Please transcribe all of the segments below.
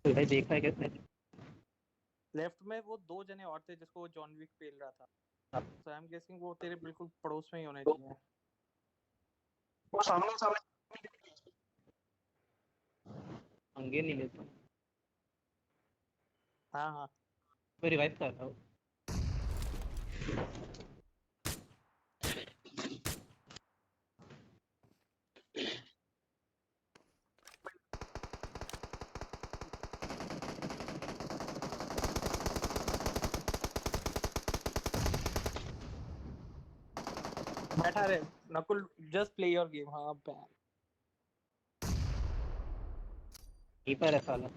तो भाई देखा है कैसे? लेफ्ट में वो दो जने और थे जिसको वो जॉन विक पेल रहा था। सो आई एम गेसिंग वो तेरे बिल्कुल पड़ोस में ही होने चाहिए। वो सामने सामने पंगे नहीं लेता। हाँ हाँ मैं रिवाइव कर रहा हूँ। बैठा रहे Nakul, just play your game. हाँ बैन। कीपर है साला।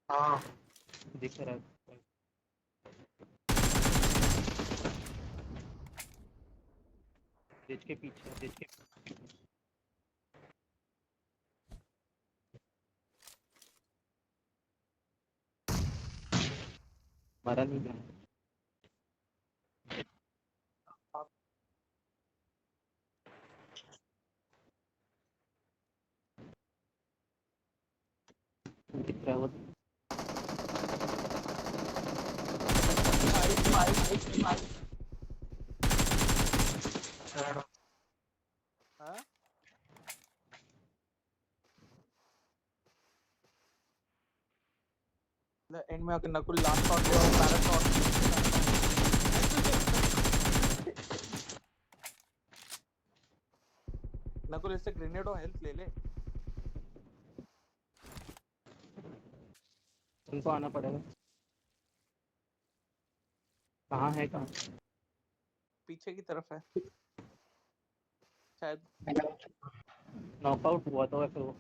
हाँ दिख रहा है। ब्रिज के पीछे, ब्रिज के मरा नहीं गया। दिख रहा है वो। हाँ एंड में आके नकुल लास्ट शॉट ले और पैरा शॉट। नकुल इससे ग्रेनेड और हेल्थ ले ले। उनको आना पड़ेगा। कहाँ है कहाँ? पीछे की तरफ है शायद। नॉकआउट हुआ था वैसे वो।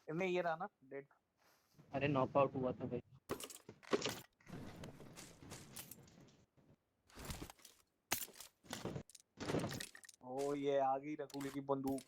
इनमें ये रहा ना डेड। अरे नॉकआउट हुआ था भाई। ओ ये आ गई नकुल की बंदूक।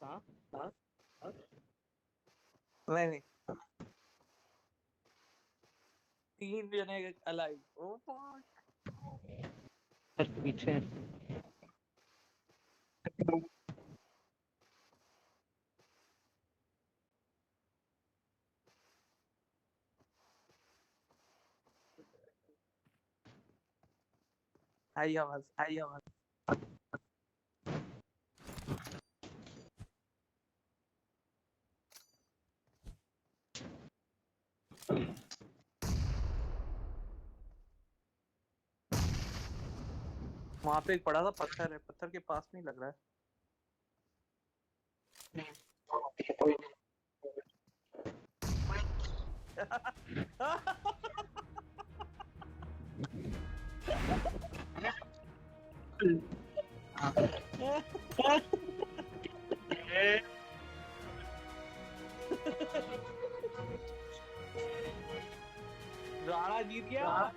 कहाँ? कहाँ? नहीं नहीं, तीन जने अलाइव। Oh fuck. सर पीछे। आई आवाज, आई आवाज। वहां पे एक बड़ा सा पत्थर है, पत्थर के पास नहीं लग रहा है। राणा जीत गया।